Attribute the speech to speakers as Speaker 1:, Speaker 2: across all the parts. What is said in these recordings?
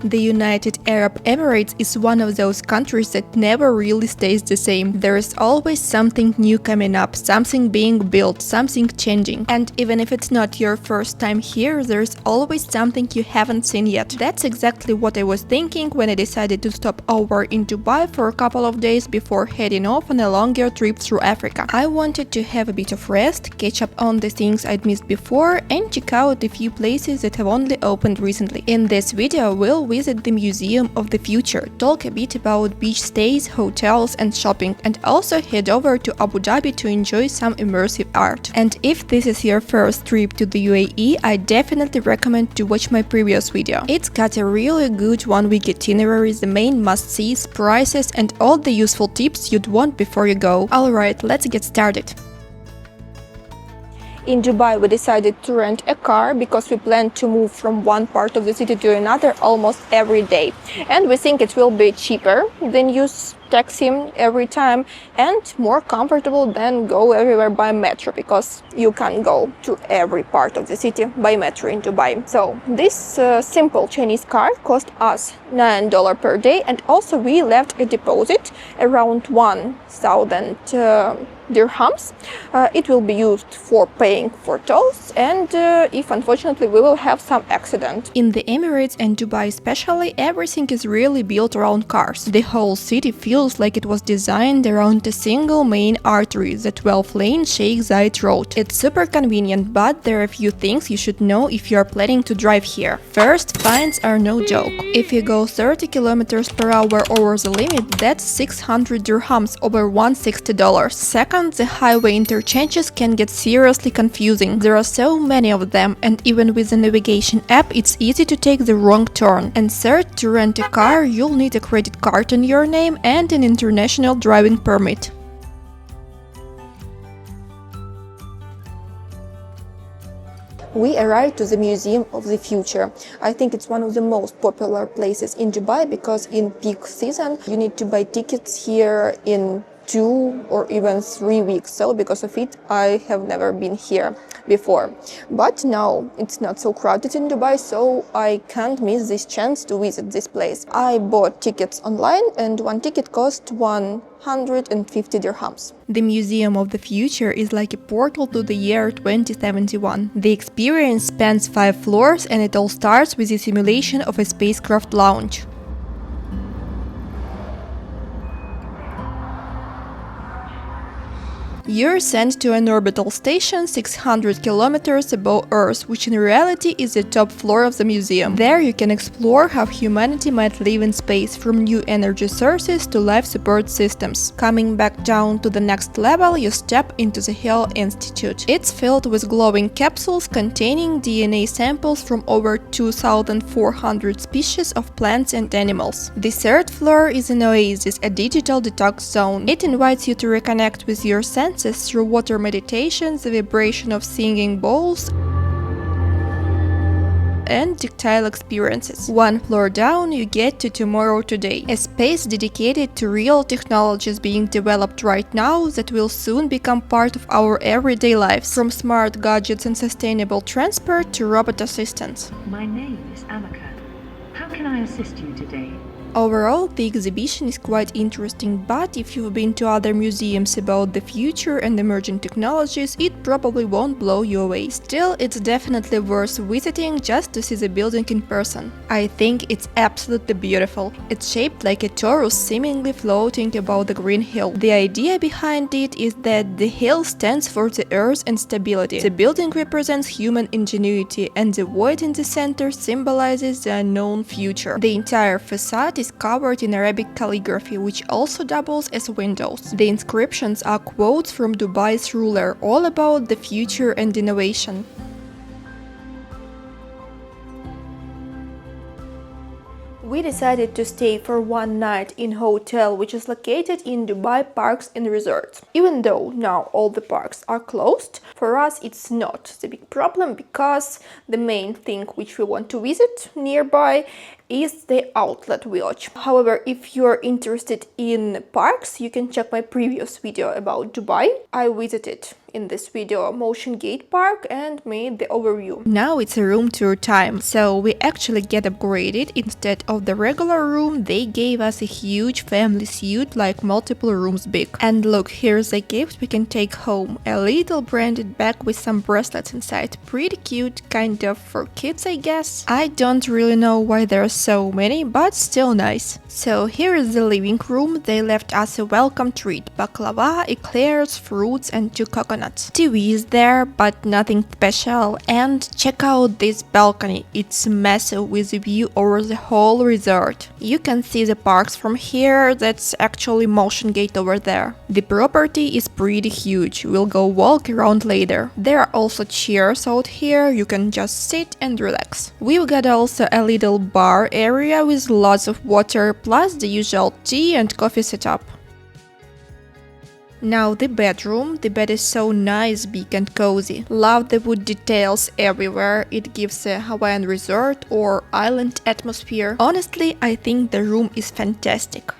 Speaker 1: The United Arab Emirates is one of those countries that never really stays the same. There is always something new coming up, something being built, something changing. And even if it's not your first time here, there's always something you haven't seen yet. That's exactly what I was thinking when I decided to stop over in Dubai for a couple of days before heading off on a longer trip through Africa. I wanted to have a bit of rest, catch up on the things I'd missed before, and check out a few places that have only opened recently. In this video, we'll visit the Museum of the Future, talk a bit about beach stays, hotels and shopping, and also head over to Abu Dhabi to enjoy some immersive art. And if this is your first trip to the UAE, I definitely recommend to watch my previous video. It's got a really good one-week itinerary, the main must-sees, prices and all the useful tips you'd want before you go. Alright, let's get started. In Dubai, we decided to rent a car because we plan to move from one part of the city to another almost every day. And we think it will be cheaper than use taxi every time and more comfortable than go everywhere by metro, because you can go to every part of the city by metro in Dubai. So this simple Chinese car cost us $9 per day, and also we left a deposit around 1,000 dirhams. It will be used for paying for tolls and if unfortunately we will have some accident. In the Emirates and Dubai especially, everything is really built around cars. The whole city feels like it was designed around a single main artery, the 12-lane Sheikh Zayed Road. It's super convenient, but there are a few things you should know if you are planning to drive here. First, fines are no joke. If you go 30 km per hour over the limit, that's 600 dirhams, over $160. Second, the highway interchanges can get seriously confusing. There are so many of them, and even with the navigation app, it's easy to take the wrong turn. And third, to rent a car, you'll need a credit card in your name and an international driving permit. We arrived to the Museum of the Future. I think it's one of the most popular places in Dubai because in peak season you need to buy tickets here in 2 or even 3 weeks. So because of it, I have never been here before. But now it's not so crowded in Dubai, so I can't miss this chance to visit this place. I bought tickets online and one ticket cost 150 dirhams. The Museum of the Future is like a portal to the year 2071. The experience spans 5 floors and it all starts with the simulation of a spacecraft launch. You're sent to an orbital station 600 kilometers above Earth, which in reality is the top floor of the museum. There you can explore how humanity might live in space, from new energy sources to life support systems. Coming back down to the next level, you step into the Hill Institute. It's filled with glowing capsules containing DNA samples from over 2,400 species of plants and animals. The third floor is an oasis, a digital detox zone. It invites you to reconnect with your senses through water meditations, the vibration of singing bowls, and tactile experiences. One floor down, you get to Tomorrow Today, a space dedicated to real technologies being developed right now that will soon become part of our everyday lives, from smart gadgets and sustainable transport to robot assistants.
Speaker 2: My name is Amaka. How can I assist you today?
Speaker 1: Overall, the exhibition is quite interesting, but if you've been to other museums about the future and emerging technologies, it probably won't blow you away. Still, it's definitely worth visiting just to see the building in person. I think it's absolutely beautiful. It's shaped like a torus seemingly floating above the green hill. The idea behind it is that the hill stands for the earth and stability. The building represents human ingenuity, and the void in the center symbolizes the unknown future. The entire facade is covered in Arabic calligraphy, which also doubles as windows. The inscriptions are quotes from Dubai's ruler, all about the future and innovation. We decided to stay for one night in a hotel which is located in Dubai Parks and Resorts. Even though now all the parks are closed, for us it's not the big problem because the main thing which we want to visit nearby is the outlet village. However, if you're interested in parks, you can check my previous video about Dubai. I visited in this video Motion Gate Park and made the overview.
Speaker 3: Now it's a room tour time, so we actually get upgraded. Instead of the regular room, they gave us a huge family suite, like multiple rooms big. And look, here's a gift we can take home. A little branded bag with some bracelets inside. Pretty cute, kind of for kids, I guess. I don't really know why there are so many, but still nice. So here is the living room. They left us a welcome treat. Baklava, eclairs, fruits and 2 coconuts. TV is there, but nothing special. And check out this balcony. It's massive with a view over the whole resort. You can see the parks from here. That's actually Motion Gate over there. The property is pretty huge. We'll go walk around later. There are also chairs out here. You can just sit and relax. We've got also a little bar area with lots of water plus the usual tea and coffee setup. Now the bedroom. The bed is so nice, big and cozy. Love the wood details everywhere. It gives a Hawaiian resort or island atmosphere. Honestly, I think the room is fantastic.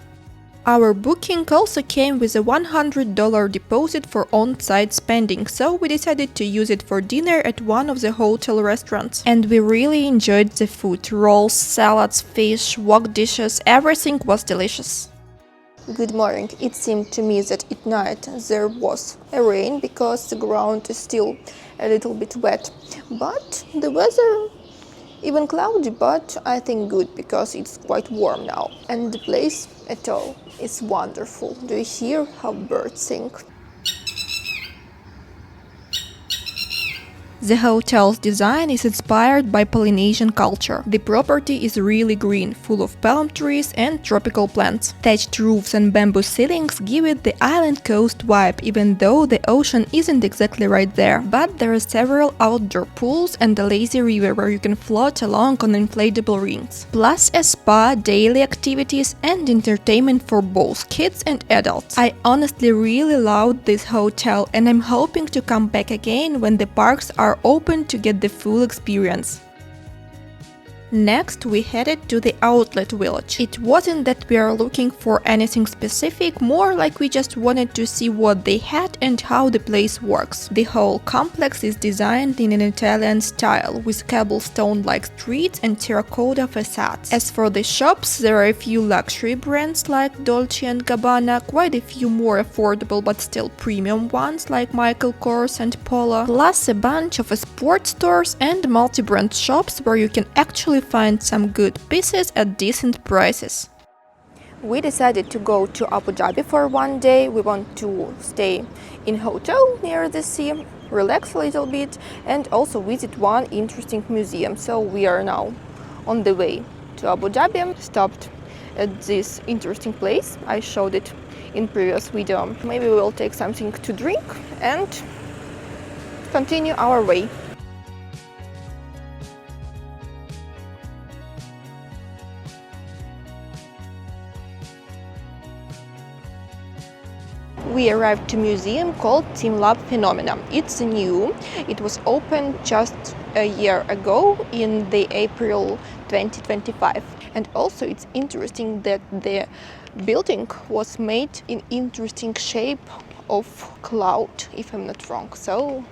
Speaker 3: Our booking also came with a $100 deposit for on-site spending, so we decided to use it for dinner at one of the hotel restaurants. And we really enjoyed the food. Rolls, salads, fish, wok dishes, everything was delicious.
Speaker 1: Good morning. It seemed to me that at night there was a rain because the ground is still a little bit wet. But the weather even cloudy, but I think good because it's quite warm now. And the place at all is wonderful. Do you hear how birds sing?
Speaker 3: The hotel's design is inspired by Polynesian culture. The property is really green, full of palm trees and tropical plants. Thatched roofs and bamboo ceilings give it the island coast vibe, even though the ocean isn't exactly right there. But there are several outdoor pools and a lazy river where you can float along on inflatable rings. Plus a spa, daily activities and entertainment for both kids and adults. I honestly really loved this hotel and I'm hoping to come back again when the parks are open to get the full experience. Next, we headed to the outlet village. It wasn't that we are looking for anything specific, more like we just wanted to see what they had and how the place works. The whole complex is designed in an Italian style, with cobblestone-like streets and terracotta facades. As for the shops, there are a few luxury brands like Dolce & Gabbana, quite a few more affordable but still premium ones like Michael Kors and Polo, plus a bunch of sports stores and multi-brand shops where you can actually find some good pieces at decent prices.
Speaker 1: We decided to go to Abu Dhabi for one day. We want to stay in a hotel near the sea, relax a little bit and also visit one interesting museum. So we are now on the way to Abu Dhabi. Stopped at this interesting place. I showed it in previous video. Maybe we will take something to drink and continue our way. We arrived to a museum called teamLab Phenomena. It's new. It was opened just a year ago in the April 2025. And also it's interesting that the building was made in interesting shape of cloud, if I'm not wrong. So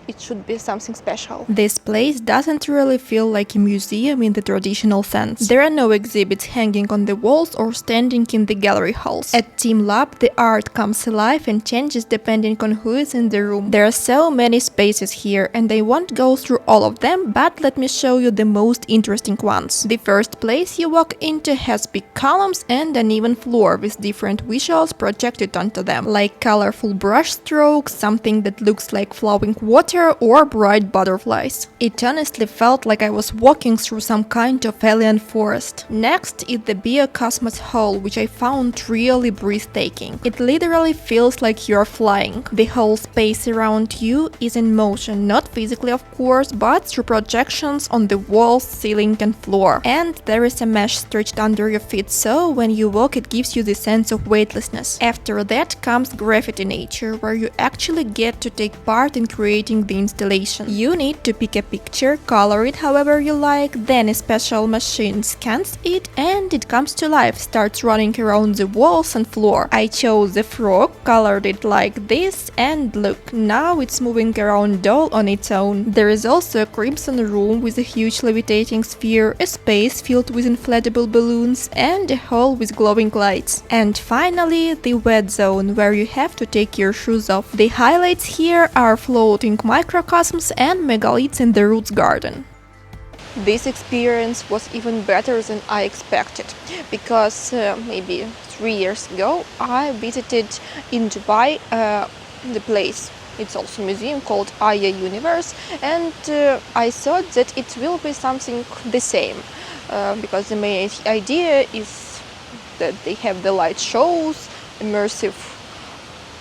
Speaker 1: it should be something special.
Speaker 3: This place doesn't really feel like a museum in the traditional sense. There are no exhibits hanging on the walls or standing in the gallery halls. At teamLab, the art comes alive and changes depending on who is in the room. There are so many spaces here and I won't go through all of them, but let me show you the most interesting ones. The first place you walk into has big columns and an uneven floor with different visuals projected onto them, like colorful brush strokes, something that looks like flowing water or bright butterflies. It honestly felt like I was walking through some kind of alien forest. Next is the Biocosmos Hall, which I found really breathtaking. It literally feels like you're flying. The whole space around you is in motion, not physically of course, but through projections on the walls, ceiling and floor. And there is a mesh stretched under your feet, so when you walk it gives you the sense of weightlessness. After that comes Graffiti Nature, where you actually get to take part in creating during the installation. You need to pick a picture, color it however you like, then a special machine scans it and it comes to life, starts running around the walls and floor. I chose the frog, colored it like this, and look, now it's moving around all on its own. There is also a crimson room with a huge levitating sphere, a space filled with inflatable balloons, and a hall with glowing lights. And finally, the wet zone, where you have to take your shoes off. The highlights here are floating microcosms and megaliths in the roots garden.
Speaker 1: This experience was even better than I expected, because maybe 3 years ago I visited in Dubai the place. It's also a museum called Aya Universe, and I thought that it will be something the same, because the main idea is that they have the light shows, immersive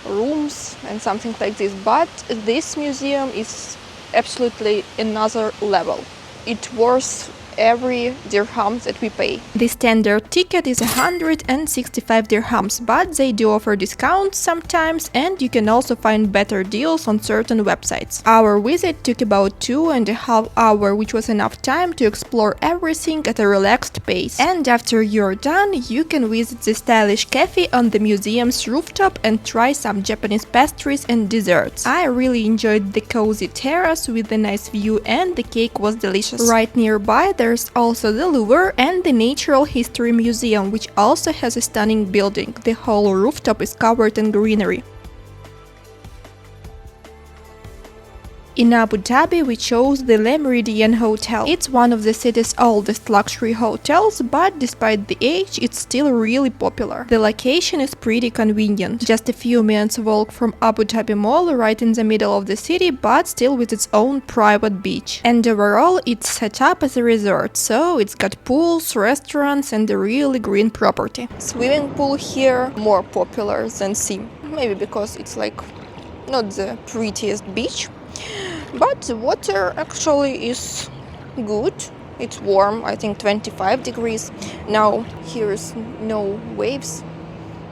Speaker 1: rooms and something like this, but this museum is absolutely another level. It's worth every dirham that we pay.
Speaker 3: The standard ticket is 165 dirhams, but they do offer discounts sometimes, and you can also find better deals on certain websites. Our visit took about 2.5 hours, which was enough time to explore everything at a relaxed pace. And after you're done, you can visit the stylish cafe on the museum's rooftop and try some Japanese pastries and desserts. I really enjoyed the cozy terrace with the nice view, and the cake was delicious. Right nearby, there's also the Louvre and the Natural History Museum, which also has a stunning building. The whole rooftop is covered in greenery. In Abu Dhabi, we chose the Méridien hotel. It's one of the city's oldest luxury hotels, but despite the age, it's still really popular. The location is pretty convenient. Just a few minutes walk from Abu Dhabi Mall, right in the middle of the city, but still with its own private beach. And overall, it's set up as a resort, so it's got pools, restaurants, and a really green property.
Speaker 1: Swimming pool here more popular than sea. Maybe because it's like not the prettiest beach. But the water actually is good. It's warm, I think 25 degrees. Now here's no waves,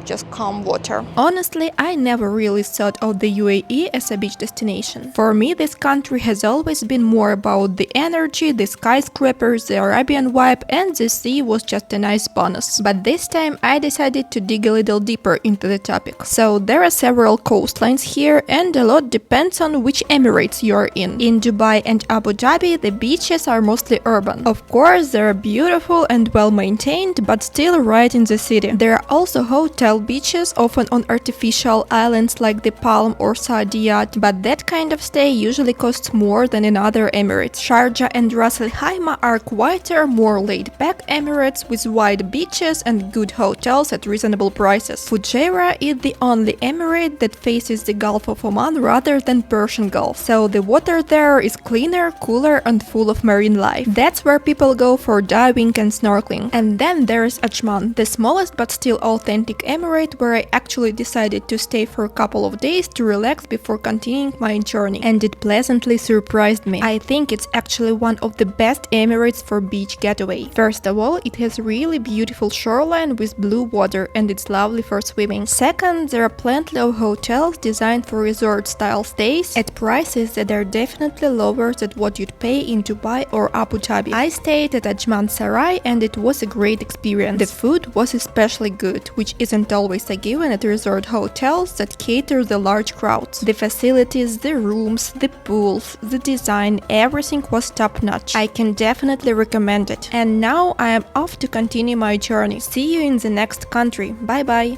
Speaker 1: just calm water.
Speaker 3: Honestly, I never really thought of the UAE as a beach destination. For me, this country has always been more about the energy, the skyscrapers, the Arabian vibe, and the sea was just a nice bonus. But this time I decided to dig a little deeper into the topic. So there are several coastlines here, and a lot depends on which Emirates you're in. In Dubai and Abu Dhabi, the beaches are mostly urban. Of course, they are beautiful and well maintained, but still right in the city. There are also hotels beaches, often on artificial islands like the Palm or Saadiyat, but that kind of stay usually costs more than in other Emirates. Sharjah and Ras Al Khaimah are quieter, more laid-back Emirates with wide beaches and good hotels at reasonable prices. Fujairah is the only Emirate that faces the Gulf of Oman rather than Persian Gulf, so the water there is cleaner, cooler, and full of marine life. That's where people go for diving and snorkeling. And then there's Ajman, the smallest but still authentic Emirate, where I actually decided to stay for a couple of days to relax before continuing my journey, and it pleasantly surprised me. I think it's actually one of the best Emirates for beach getaway. First of all, it has really beautiful shoreline with blue water, and it's lovely for swimming. Second, there are plenty of hotels designed for resort-style stays at prices that are definitely lower than what you'd pay in Dubai or Abu Dhabi. I stayed at Ajman Sarai, and it was a great experience. The food was especially good, which isn't always a given at resort hotels that cater the large crowds. The facilities, the rooms, the pools, the design, everything was top-notch. I can definitely recommend it. And now I am off to continue my journey. See you in the next country. Bye bye!